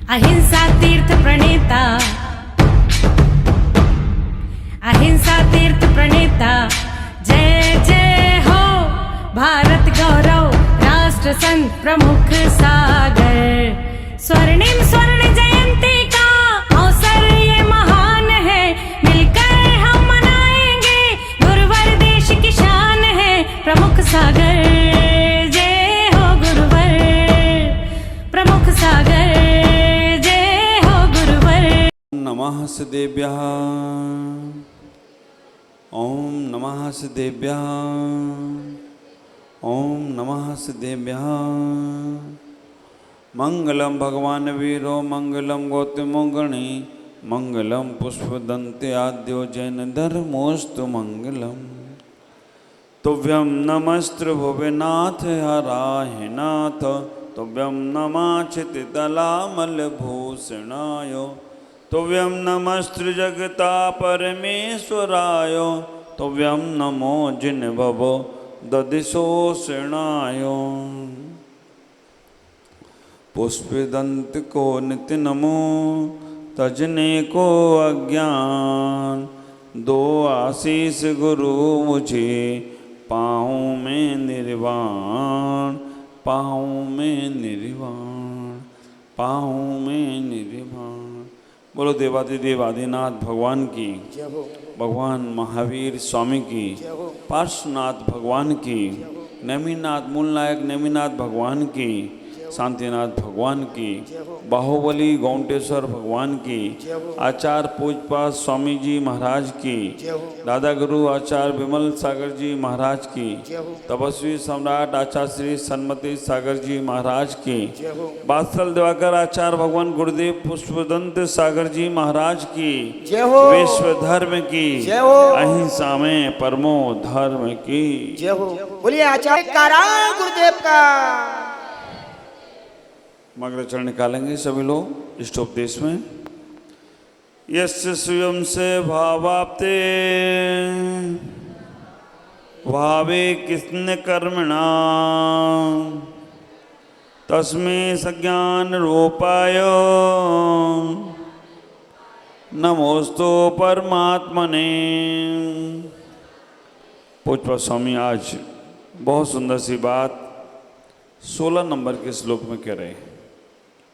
अहिंसा तीर्थ प्रणेता, अहिंसा तीर्थ प्रणेता, जय जय हो भारत गौरव राष्ट्र संत प्रमुख सागर। स्वर्णिम स्वर्ण जयंती का अवसर ये महान है, मिलकर हम मनाएंगे गुरुवर देश की शान है प्रमुख सागर। जय हो गुरुवर प्रमुख सागर, जय हो गुरुवर। नमः सिद्धेभ्यः, ओम नमः सिद्धेभ्यः, ओम नमः सिद्धेभ्यः। मंगलम भगवान वीरो मंगलम गौतमो गणी, मंगलम पुष्पदंते आद्यो जैन धर्मोस्तु मंगलम। तुभ्यं नमस्त्र भुवनाथ हराहिनाथ, तुभ्यं नमः क्षितितलामलभूषणाय, तुभ्यं नमस्त्र जगता परमेश्वराय, तुभ्यं नमो जिन्भवो ददिशोषणाय। पुष्पदंत को नित्य नमो, तजने को अज्ञान, दो आशीष गुरु मुझे पाऊँ में निर्वाण, पाऊँ में निर्वाण, पाऊँ में निर्वाण। बोलो देवादिदेव आदिनाथ भगवान की, भगवान महावीर स्वामी की, पार्श्वनाथ भगवान की, नेमिनाथ मूलनायक नेमिनाथ भगवान की, शांतिनाथ भगवान की, बाहुबली गौंटेश्वर भगवान की, आचार्य पूजपाद स्वामी जी महाराज की, दादा गुरु आचार्य विमल सागर जी महाराज की, तपस्वी सम्राट आचार्य श्री सन्मति सागर जी महाराज की, बात्सल दिवाकर आचार्य भगवान गुरुदेव पुष्पदंत सागर जी महाराज की, विश्व धर्म की, अहिंसा में परमो धर्म की। बोलिए आचार्य कारायण गुरुदेव का। मंगलाचरण निकालेंगे सभी लोग इष्टोपदेश में। यस्य स्वयं से भावाप्ते भावे किस्न कर्मणा, तस्मै सज्ञान रूपाय नमोस्तु परमात्मने। पूज्य स्वामी आज बहुत सुंदर सी बात 16 नंबर के श्लोक में कह रहे हैं।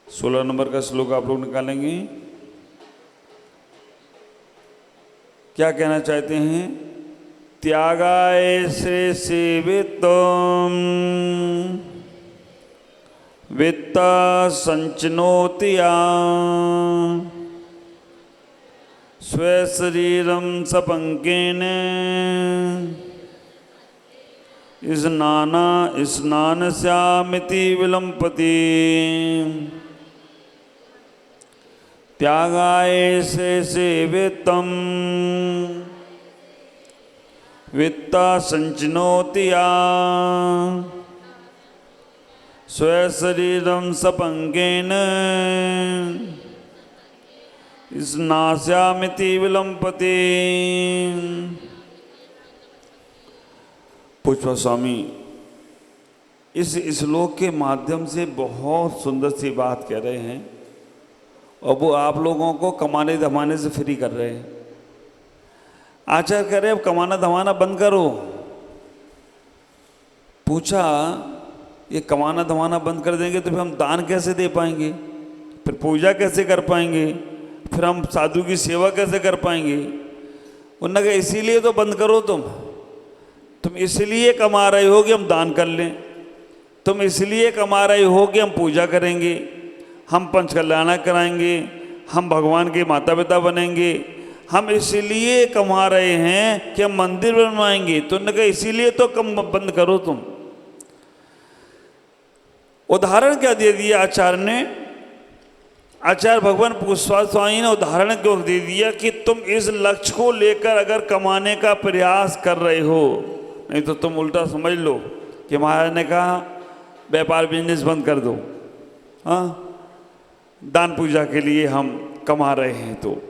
16 नंबर का श्लोक आप लोग निकालेंगे। क्या कहना चाहते हैं? त्यागाय श्रेय सेवितम वित्त संचनोतिया, स्व शरीरम सपंकेन स्नान स्यामिति विलंपति। त्यागाय से सेवितम वित्ता संचनोतिया, स्वशरीरम सपंकेन स्नास्यामिति विलंपति। पूज्य स्वामी इस श्लोक के माध्यम से बहुत सुंदर सी बात कह रहे हैं और वो आप लोगों को कमाने धमाने से फ्री कर रहे हैं। आचार्य कह रहे अब कमाना धमाना बंद करो। पूछा ये कमाना धमाना बंद कर देंगे तो फिर हम दान कैसे दे पाएंगे, फिर पूजा कैसे कर पाएंगे, फिर हम साधु की सेवा कैसे कर पाएंगे? उन्होंने कहा इसीलिए तो बंद करो, तुम इसलिए कमा रहे हो कि हम दान कर लें, तुम इसलिए कमा रहे हो कि हम पूजा करेंगे, हम पंचकल्याण कराएंगे, हम भगवान के माता पिता बनेंगे, हम इसलिए कमा रहे हैं कि हम मंदिर बनवाएंगे। तो उन्होंने कहा इसीलिए तो कम बंद करो तुम। उदाहरण क्या दे दिया आचार्य ने? आचार्य भगवान पुष्पपाद स्वामी ने उदाहरण क्यों दे दिया कि तुम इस लक्ष्य को लेकर अगर कमाने का प्रयास कर रहे हो, नहीं तो तुम उल्टा समझ लो कि महाराज ने कहा व्यापार बिजनेस बंद कर दो, हाँ दान पूजा के लिए हम कमा रहे हैं। तो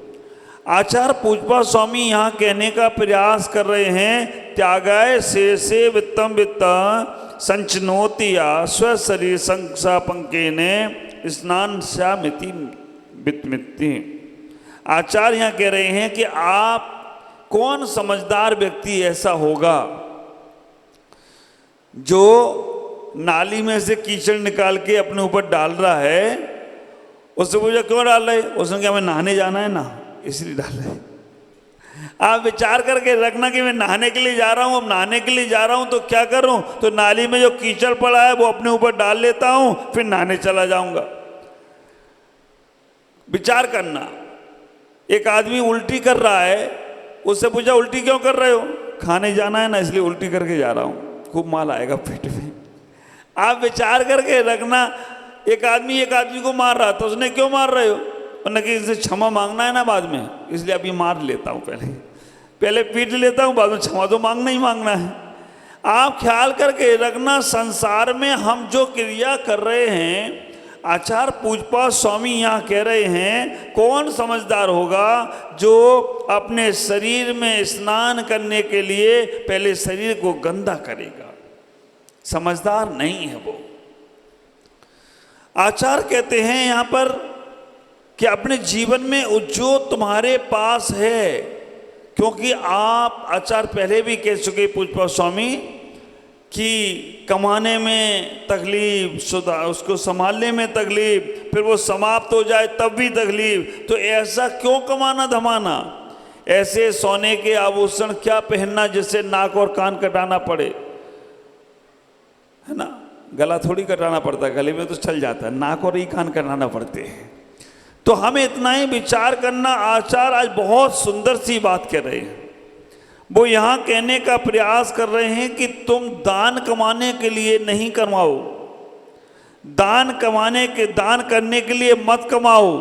आचार्य पूजपाद स्वामी यहाँ कहने का प्रयास कर रहे हैं त्यागाय से वित्तम वित्त संचनोतिया स्व शरीर संसापंके ने स्नान श्यामिति वित्मिति। आचार्य यहाँ कह रहे हैं कि आप कौन समझदार व्यक्ति ऐसा होगा जो नाली में से कीचड़ निकाल के अपने ऊपर डाल रहा है। उससे पूछा क्यों डाल रहे? उसने कहा मैं नहाने जाना है ना, इसलिए डाल रहे। आप विचार करके रखना कि मैं नहाने के लिए जा रहा हूं, अब नहाने के लिए जा रहा हूं तो क्या करूं? तो नाली में जो कीचड़ पड़ा है वो अपने ऊपर डाल लेता हूं, फिर नहाने चला जाऊंगा। विचार करना। एक आदमी उल्टी कर रहा है, उससे पूछा उल्टी क्यों कर रहे हो? खाने जाना है ना, इसलिए उल्टी करके जा रहा हूं, खूब माल आएगा पेट में। आप विचार करके रखना। एक आदमी को मार रहा था, उसने क्यों मार रहे हो? उन्होंने कि इनसे क्षमा मांगना है ना बाद में, इसलिए अभी मार लेता हूं, पहले पीट लेता हूं, बाद में क्षमा तो मांगना ही मांगना है। आप ख्याल करके रखना, संसार में हम जो क्रिया कर रहे हैं, आचार्य पूजपा स्वामी यहाँ कह रहे हैं कौन समझदार होगा जो अपने शरीर में स्नान करने के लिए पहले शरीर को गंदा करेगा। समझदार नहीं है वो। आचार्य कहते हैं यहाँ पर कि अपने जीवन में जो तुम्हारे पास है, क्योंकि आप आचार्य पहले भी कह चुके पूजपा स्वामी कि कमाने में तकलीफ, उसको संभालने में तकलीफ, फिर वो समाप्त हो जाए तब भी तकलीफ, तो ऐसा क्यों कमाना धमाना? ऐसे सोने के आभूषण क्या पहनना जिससे नाक और कान कटाना पड़े, है ना? गला थोड़ी कटाना पड़ता है, गले में तो चल जाता है, नाक और ही कान कटाना पड़ते हैं। तो हमें इतना ही विचार करना। आचार्य आज बहुत सुंदर सी बात कह रहे हैं। वो यहाँ कहने का प्रयास कर रहे हैं कि तुम दान कमाने के लिए नहीं कमाओ, दान करने के लिए मत कमाओ।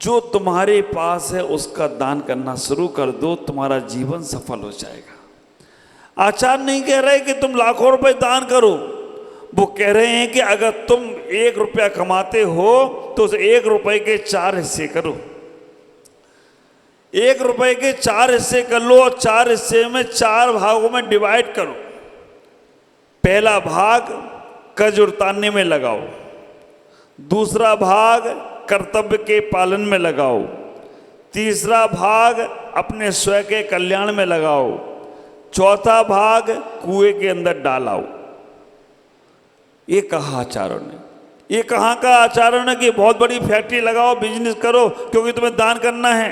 जो तुम्हारे पास है उसका दान करना शुरू कर दो, तुम्हारा जीवन सफल हो जाएगा। आचार्य नहीं कह रहे कि तुम लाखों रुपए दान करो, वो कह रहे हैं कि अगर तुम 1 रुपया कमाते हो तो उस 1 रुपए के 4 हिस्से करो। 1 रुपए के 4 हिस्से कर लो और 4 हिस्से में 4 भागों में डिवाइड करो। पहला भाग कर्ज उतारने में लगाओ, दूसरा भाग कर्तव्य के पालन में लगाओ, तीसरा भाग अपने स्वयं के कल्याण में लगाओ, चौथा भाग कुएं के अंदर डालाओ। ये कहा आचार्यों ने। ये कहाँ का आचार्यों ने कि बहुत बड़ी फैक्ट्री लगाओ, बिजनेस करो, क्योंकि तुम्हें दान करना है।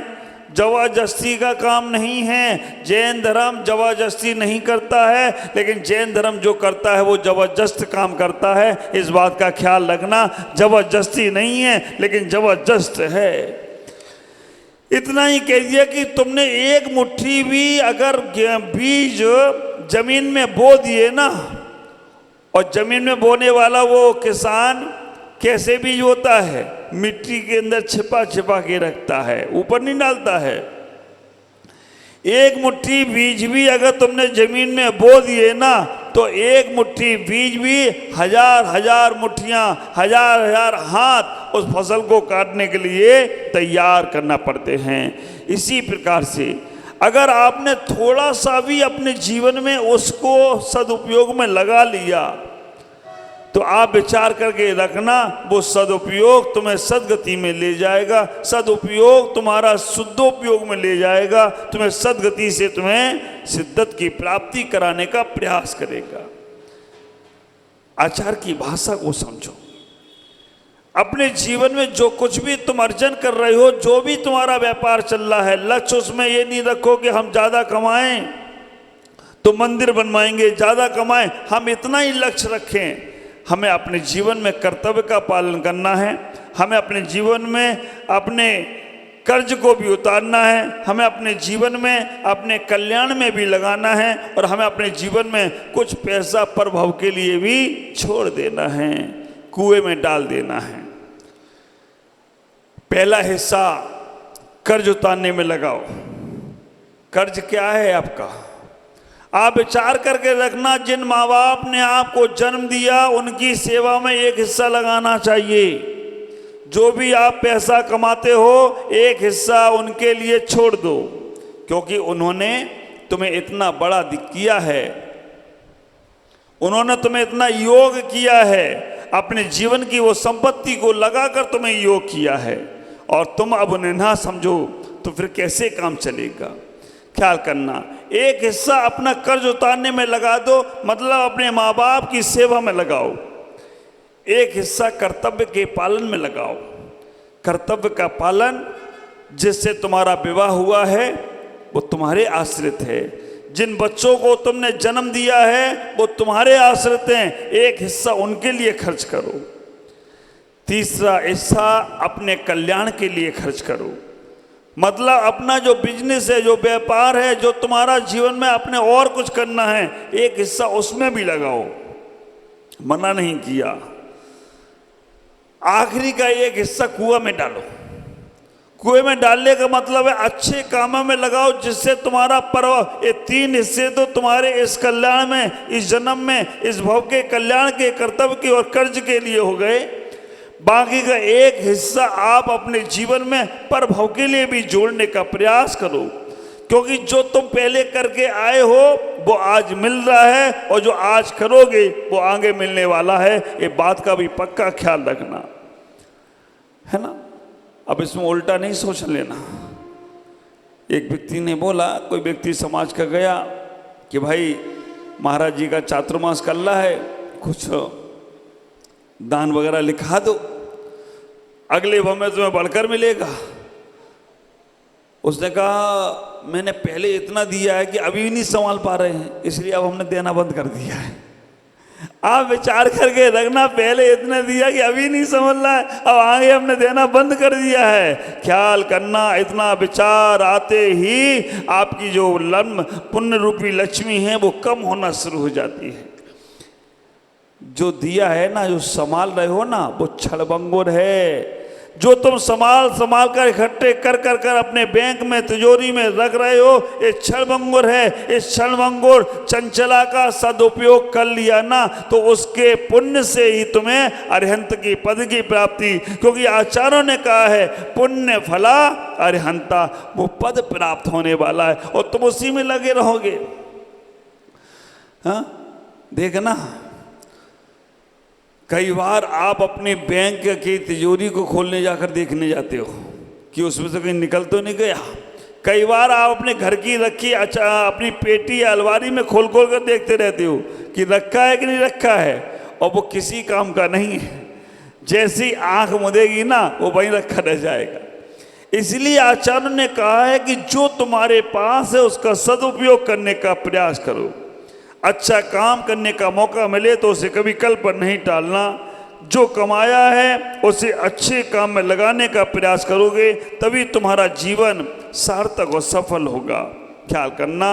जबरदस्ती का काम नहीं है। जैन धर्म जबरदस्ती नहीं करता है, लेकिन जैन धर्म जो करता है वो जबरदस्त काम करता है। इस बात का ख्याल रखना, जबरदस्ती नहीं है लेकिन जबरदस्त है। इतना ही कह दिया कि तुमने 1 मुट्ठी भी अगर बीज जमीन में बो दिए ना, और जमीन में बोने वाला वो किसान कैसे बीज होता है, मिट्टी के अंदर छिपा छिपा के रखता है, ऊपर नहीं डालता है। 1 मुट्ठी बीज भी अगर तुमने जमीन में बो दिए ना, तो 1 मुट्ठी बीज भी 1000 मुट्ठियां, 1000 हाथ उस फसल को काटने के लिए तैयार करना पड़ते हैं। इसी प्रकार से अगर आपने थोड़ा सा भी अपने जीवन में उसको सदुपयोग में लगा लिया, तो आप विचार करके रखना, वो सदुपयोग तुम्हें सदगति में ले जाएगा। सदुपयोग तुम्हारा शुद्धोपयोग में ले जाएगा, तुम्हें सदगति से तुम्हें सिद्धत की प्राप्ति कराने का प्रयास करेगा। आचार्य की भाषा को समझो। अपने जीवन में जो कुछ भी तुम अर्जन कर रहे हो, जो भी तुम्हारा व्यापार चल रहा है, लक्ष्य उसमें ये नहीं रखो कि हम ज़्यादा कमाएं तो मंदिर बनवाएंगे, ज़्यादा कमाएं। हम इतना ही लक्ष्य रखें, हमें अपने जीवन में कर्तव्य का पालन करना है, हमें अपने जीवन में अपने कर्ज को भी उतारना है, हमें अपने जीवन में अपने कल्याण में भी लगाना है, और हमें अपने जीवन में कुछ पैसा प्रभव के लिए भी छोड़ देना है, कुएं में डाल देना है। पहला हिस्सा कर्ज उतारने में लगाओ। कर्ज क्या है आपका? आप विचार करके रखना, जिन माँ बाप ने आपको जन्म दिया उनकी सेवा में 1 हिस्सा लगाना चाहिए। जो भी आप पैसा कमाते हो 1 हिस्सा उनके लिए छोड़ दो, क्योंकि उन्होंने तुम्हें इतना बड़ा किया है, उन्होंने तुम्हें इतना योग किया है। अपने जीवन की वो संपत्ति को लगाकर तुम्हें योग किया है और तुम अब उन्हें ना समझो तो फिर कैसे काम चलेगा। ख्याल करना, एक हिस्सा अपना कर्ज उतारने में लगा दो, मतलब अपने माँ बाप की सेवा में लगाओ। एक हिस्सा कर्तव्य के पालन में लगाओ। कर्तव्य का पालन, जिससे तुम्हारा विवाह हुआ है वो तुम्हारे आश्रित है। जिन बच्चों को तुमने जन्म दिया है वो तुम्हारे आश्रित हैं, एक हिस्सा उनके लिए खर्च करो। तीसरा हिस्सा अपने कल्याण के लिए खर्च करो, मतलब अपना जो बिजनेस है, जो व्यापार है, जो तुम्हारा जीवन में अपने और कुछ करना है, एक हिस्सा उसमें भी लगाओ, मना नहीं किया। आखिरी का एक हिस्सा कुआं में डालो। कुएं में डालने का मतलब है अच्छे कामों में लगाओ जिससे तुम्हारा पर्व, ये 3 हिस्से तो तुम्हारे इस कल्याण में, इस जन्म में, इस भव के कल्याण के, कर्तव्य के और कर्ज के लिए हो गए। बाकी का एक हिस्सा आप अपने जीवन में पर भव के लिए भी जोड़ने का प्रयास करो, क्योंकि जो तुम पहले करके आए हो वो आज मिल रहा है और जो आज करोगे वो आगे मिलने वाला है। ये बात का भी पक्का ख्याल रखना है ना। अब इसमें उल्टा नहीं सोच लेना। एक व्यक्ति ने बोला, कोई व्यक्ति समाज का गया कि भाई महाराज जी का चातुर्मास कर रहा है, कुछ दान वगैरह लिखा दो, अगले भव में तुम्हें बढ़कर मिलेगा। उसने कहा मैंने पहले इतना दिया है कि अभी भी नहीं संभाल पा रहे हैं, इसलिए अब हमने देना बंद कर दिया है। आप विचार करके रखना, पहले इतना दिया कि अभी नहीं समझ रहा है, अब आगे हमने देना बंद कर दिया है। ख्याल करना, इतना विचार आते ही आपकी जो पुण्य रूपी लक्ष्मी है वो कम होना शुरू हो जाती है। जो दिया है ना, जो संभाल रहे हो ना, वो क्षणभंगुर है। जो तुम संभाल कर इकट्ठे कर अपने बैंक में, तिजोरी में रख रहे हो, ये क्षणभंगुर है। इस क्षणभंगुर चंचला का सदुपयोग कर लिया ना तो उसके पुण्य से ही तुम्हें अरिहंत की पद की प्राप्ति, क्योंकि आचार्यों ने कहा है पुण्य फला अरिहंता, वो पद प्राप्त होने वाला है और तुम उसी में लगे रहोगे। हाँ, देखना, कई बार आप अपने बैंक की तिजोरी को खोलने जाकर देखने जाते हो कि उसमें से कहीं निकल तो नहीं गया। कई बार आप अपने घर की रखी अपनी पेटी या अलमारी में खोल कर देखते रहते हो कि रखा है कि नहीं रखा है, और वो किसी काम का नहीं है। जैसी आंख मुदेगी ना वो वहीं रखा रह जाएगा। इसलिए आचार्य ने कहा है कि जो तुम्हारे पास है उसका सदुपयोग करने का प्रयास करो। अच्छा काम करने का मौका मिले तो उसे कभी कल पर नहीं टालना। जो कमाया है उसे अच्छे काम में लगाने का प्रयास करोगे, तभी तुम्हारा जीवन सार्थक और सफल होगा। ख्याल करना,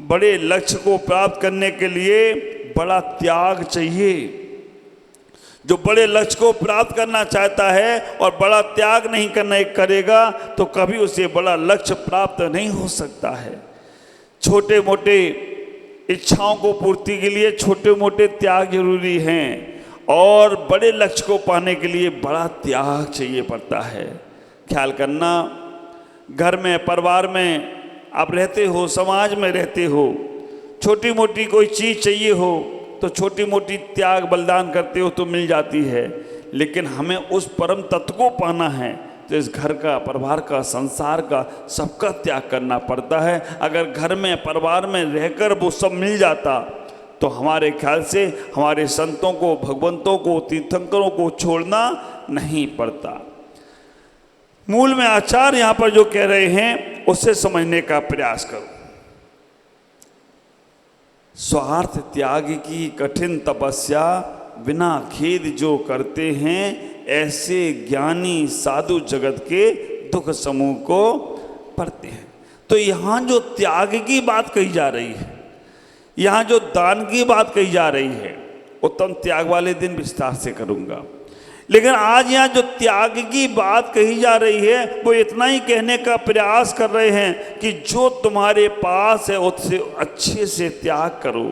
बड़े लक्ष्य को प्राप्त करने के लिए बड़ा त्याग चाहिए। जो बड़े लक्ष्य को प्राप्त करना चाहता है और बड़ा त्याग नहीं करेगा तो कभी उसे बड़ा लक्ष्य प्राप्त नहीं हो सकता है। छोटे मोटे इच्छाओं को पूर्ति के लिए छोटे मोटे त्याग जरूरी हैं, और बड़े लक्ष्य को पाने के लिए बड़ा त्याग चाहिए पड़ता है। ख्याल करना, घर में, परिवार में आप रहते हो, समाज में रहते हो, छोटी मोटी कोई चीज़ चाहिए हो तो छोटी मोटी त्याग बलिदान करते हो तो मिल जाती है। लेकिन हमें उस परम तत्व को पाना है तो इस घर का, परिवार का, संसार का, सबका त्याग करना पड़ता है। अगर घर में, परिवार में रहकर वो सब मिल जाता तो हमारे ख्याल से हमारे संतों को, भगवंतों को, तीर्थंकरों को छोड़ना नहीं पड़ता। मूल में आचार्य यहाँ पर जो कह रहे हैं उसे समझने का प्रयास करो। स्वार्थ त्याग की कठिन तपस्या बिना खेद जो करते हैं, ऐसे ज्ञानी साधु जगत के दुख समूह को पढ़ते हैं। तो यहाँ जो त्याग की बात कही जा रही है, यहाँ जो दान की बात कही जा रही है, उत्तम त्याग वाले दिन विस्तार से करूँगा। लेकिन आज यहाँ जो त्याग की बात कही जा रही है वो इतना ही कहने का प्रयास कर रहे हैं कि जो तुम्हारे पास है उससे अच्छे से त्याग करो।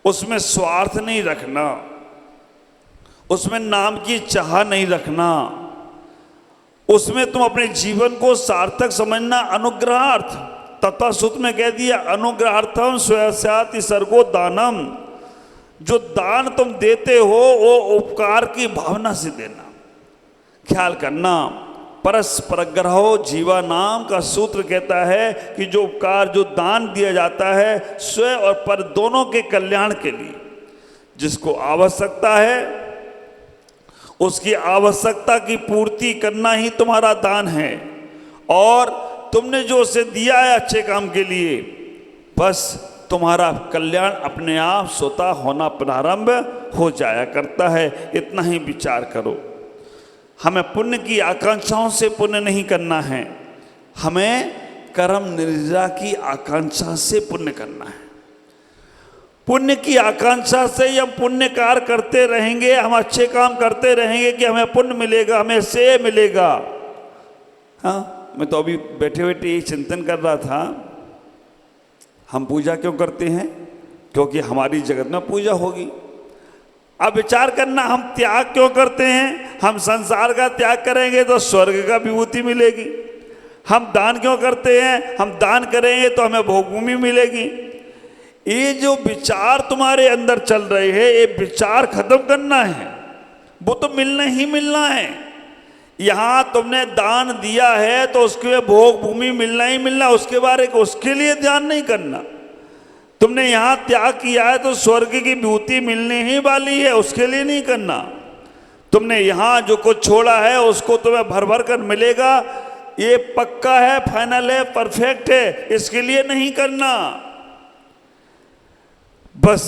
उसमें स्वार्थ नहीं रखना, उसमें नाम की चाह नहीं रखना, उसमें तुम अपने जीवन को सार्थक समझना। अनुग्रहार्थ, तथा सूत्र में कह दिया अनुग्रहार्थम स्वस्याति सर्गो दानम। जो दान तुम देते हो वो उपकार की भावना से देना। ख्याल करना, परस्परग्रहो जीवा नाम का सूत्र कहता है कि जो उपकार, जो दान दिया जाता है स्वयं और पर दोनों के कल्याण के लिए। जिसको आवश्यकता है उसकी आवश्यकता की पूर्ति करना ही तुम्हारा दान है, और तुमने जो उसे दिया है अच्छे काम के लिए, बस तुम्हारा कल्याण अपने आप स्वतः होना प्रारंभ हो जाया करता है। इतना ही विचार करो। हमें पुण्य की आकांक्षाओं से पुण्य नहीं करना है, हमें कर्म निर्जरा की आकांक्षा से पुण्य करना है। पुण्य की आकांक्षा से हम पुण्य कार्य करते रहेंगे, हम अच्छे काम करते रहेंगे कि हमें पुण्य मिलेगा, हमें से मिलेगा। हाँ, मैं तो अभी बैठे बैठे ये चिंतन कर रहा था, हम पूजा क्यों करते हैं? क्योंकि हमारी जगत में पूजा होगी। अब विचार करना, हम त्याग क्यों करते हैं? हम संसार का त्याग करेंगे तो स्वर्ग का विभूति मिलेगी। हम दान क्यों करते हैं? हम दान करेंगे तो हमें भोगभूमि मिलेगी। ये जो विचार तुम्हारे अंदर चल रहे हैं, ये विचार खत्म करना है, वो तो मिलना ही मिलना है। यहाँ तुमने दान दिया है तो उसके भोग भूमि मिलना ही मिलना, उसके बारे में उसके लिए ध्यान नहीं करना। तुमने यहाँ त्याग किया है तो स्वर्ग की विभूति मिलने ही वाली है, उसके लिए नहीं करना। तुमने यहाँ जो कुछ छोड़ा है उसको तुम्हें भर भर कर मिलेगा, ये पक्का है, फाइनल है, परफेक्ट है, इसके लिए नहीं करना। बस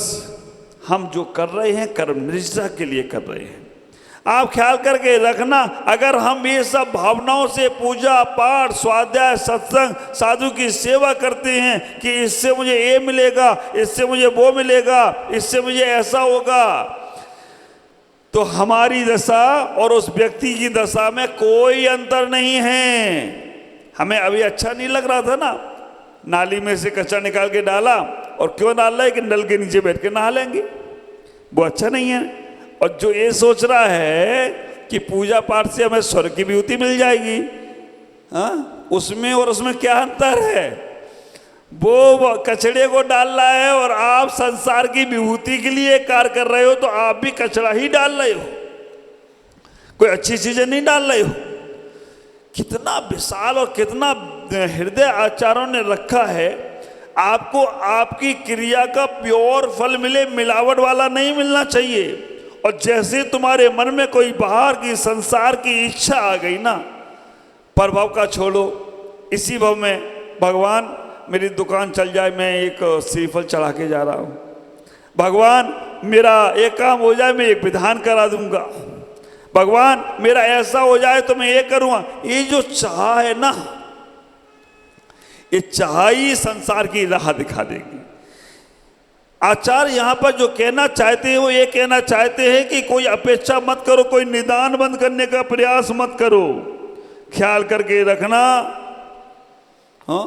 हम जो कर रहे हैं कर्म निष्ठा के लिए कर रहे हैं। आप ख्याल करके रखना, अगर हम ये सब भावनाओं से पूजा पाठ स्वाध्याय सत्संग साधु की सेवा करते हैं कि इससे मुझे ये मिलेगा, इससे मुझे वो मिलेगा, इससे मुझे ऐसा होगा, तो हमारी दशा और उस व्यक्ति की दशा में कोई अंतर नहीं है। हमें अभी अच्छा नहीं लग रहा था ना, नाली में से कचरा निकाल के डाला, और क्यों डाल रहा है कि नल के नीचे बैठ के नहा लेंगे, वो अच्छा नहीं है। और जो ये सोच रहा है कि पूजा पाठ से हमें स्वर्ग की विभूति मिल जाएगी, हाँ, उसमें और उसमें क्या अंतर है? वो कचड़े को डाल रहा है और आप संसार की विभूति के लिए कार्य कर रहे हो, तो आप भी कचड़ा ही डाल रहे हो, कोई अच्छी चीजें नहीं डाल रहे हो। कितना विशाल और कितना हृदय आचार्यों ने रखा है, आपको आपकी क्रिया का प्योर फल मिले, मिलावट वाला नहीं मिलना चाहिए। और जैसे तुम्हारे मन में कोई बाहर की संसार की इच्छा आ गई ना, प्रभाव का छोड़ो, इसी भाव में भगवान मेरी दुकान चल जाए, मैं एक श्रीफल चढ़ा के जा रहा हूँ, भगवान मेरा एक काम हो जाए, मैं एक विधान करा दूंगा, भगवान मेरा ऐसा हो जाए तो मैं ये करूँगा। ये जो चाह है ना, ये चाह ही संसार की राह दिखा देगी। आचार्य यहाँ पर जो कहना चाहते हैं वो ये कहना चाहते हैं कि कोई अपेक्षा मत करो, कोई निदान बंद करने का प्रयास मत करो। ख्याल करके रखना, हाँ,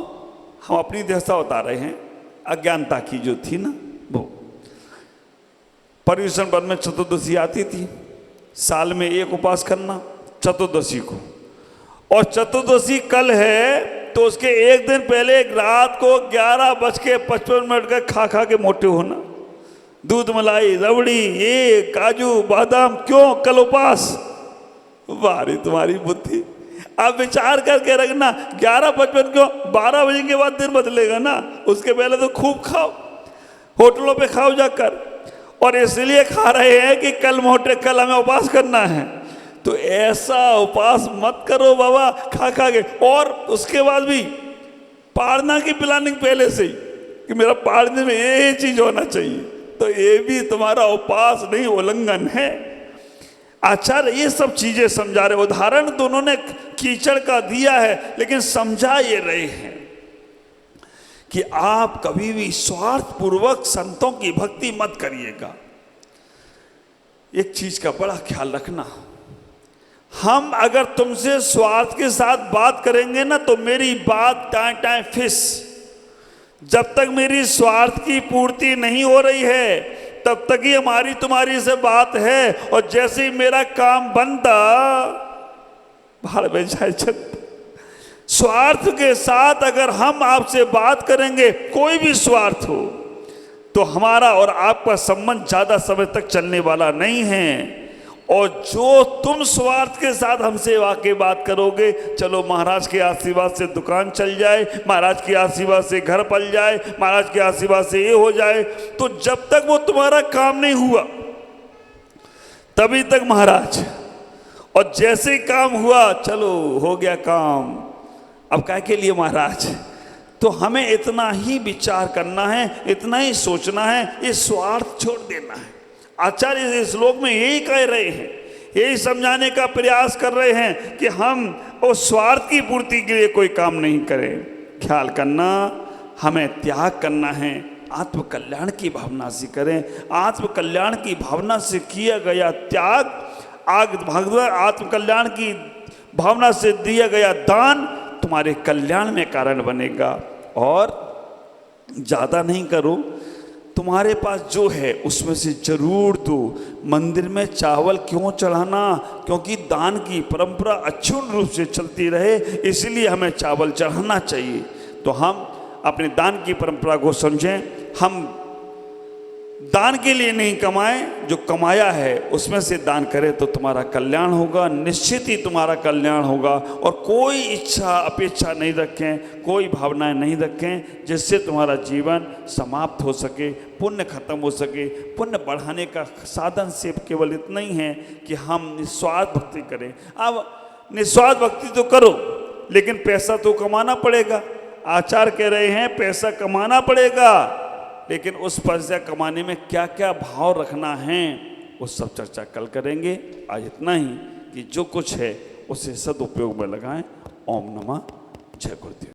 हम अपनी दशा बता रहे हैं, अज्ञानता की जो थी ना, वो पर्युषण पर्व में चतुर्दशी आती थी, साल में एक उपवास करना चतुर्दशी को, और चतुर्दशी कल है तो उसके एक दिन पहले एक रात को 11:55 का खा खा के मोटे होना, दूध मलाई रबड़ी ये काजू बादाम, क्यों कल उपवास? वारी तुम्हारी बुद्धि। आप विचार करके रखना, 11:55 क्यों? 12 बजे के बाद दिन बदलेगा ना, उसके पहले तो खूब खाओ, होटलों पे खाओ जाकर, और इसलिए खा रहे हैं कि कल मोटे, कल हमें उपवास करना है। तो ऐसा उपवास मत करो बाबा खा खा के। और उसके बाद भी पारना की प्लानिंग पहले से ही कि मेरा पारने में ये चीज होना चाहिए, तो ये भी तुम्हारा उपवास नहीं, उल्लंघन है। आचार्य ये सब चीजें समझा रहे। उदाहरण तो उन्होंने कीचड़ का दिया है, लेकिन समझा ये रहे हैं कि आप कभी भी स्वार्थ पूर्वक संतों की भक्ति मत करिएगा। एक चीज का बड़ा ख्याल रखना, हम अगर तुमसे स्वार्थ के साथ बात करेंगे ना, तो मेरी बात टाइम टाइम फिस। जब तक मेरी स्वार्थ की पूर्ति नहीं हो रही है तब तक ही हमारी तुम्हारी से बात है, और जैसे ही मेरा काम बनता भाड़ में जाए छत। स्वार्थ के साथ अगर हम आपसे बात करेंगे, कोई भी स्वार्थ हो, तो हमारा और आपका संबंध ज़्यादा समय तक चलने वाला नहीं है। और जो तुम स्वार्थ के साथ हमसे वाकई बात करोगे, चलो महाराज के आशीर्वाद से दुकान चल जाए, महाराज के आशीर्वाद से घर पल जाए, महाराज के आशीर्वाद से ये हो जाए, तो जब तक वो तुम्हारा काम नहीं हुआ तभी तक महाराज, और जैसे ही काम हुआ, चलो हो गया काम, अब काय के लिए महाराज। तो हमें इतना ही विचार करना है, इतना ही सोचना है, ये स्वार्थ छोड़ देना है। आचार्य इस श्लोक में यही कह रहे हैं, यही समझाने का प्रयास कर रहे हैं कि हम उस स्वार्थ की पूर्ति के लिए कोई काम नहीं करें। ख्याल करना, हमें त्याग करना है, आत्म कल्याण की भावना से करें। आत्म कल्याण की भावना से किया गया त्याग, आत्म कल्याण की भावना से दिया गया दान तुम्हारे कल्याण में कारण बनेगा। और ज़्यादा नहीं करो, तुम्हारे पास जो है उसमें से जरूर दो। मंदिर में चावल क्यों चढ़ाना? क्योंकि दान की परंपरा अक्षुण्ण रूप से चलती रहे, इसलिए हमें चावल चढ़ाना चाहिए। तो हम अपने दान की परंपरा को समझें। हम दान के लिए नहीं कमाएं, जो कमाया है उसमें से दान करें तो तुम्हारा कल्याण होगा, निश्चित ही तुम्हारा कल्याण होगा। और कोई इच्छा अपेक्षा नहीं रखें, कोई भावनाएं नहीं रखें जिससे तुम्हारा जीवन समाप्त हो सके, पुण्य खत्म हो सके। पुण्य बढ़ाने का साधन सिर्फ केवल इतना ही है कि हम निस्वार्थ भक्ति करें। अब निस्वार्थ भक्ति तो करो, लेकिन पैसा तो कमाना पड़ेगा। आचार्य कह रहे हैं पैसा कमाना पड़ेगा, लेकिन उस पैसा कमाने में क्या क्या भाव रखना है वो सब चर्चा कल करेंगे। आज इतना ही कि जो कुछ है उसे सदुपयोग में लगाएं। ओम नमः जय गुरुदेव।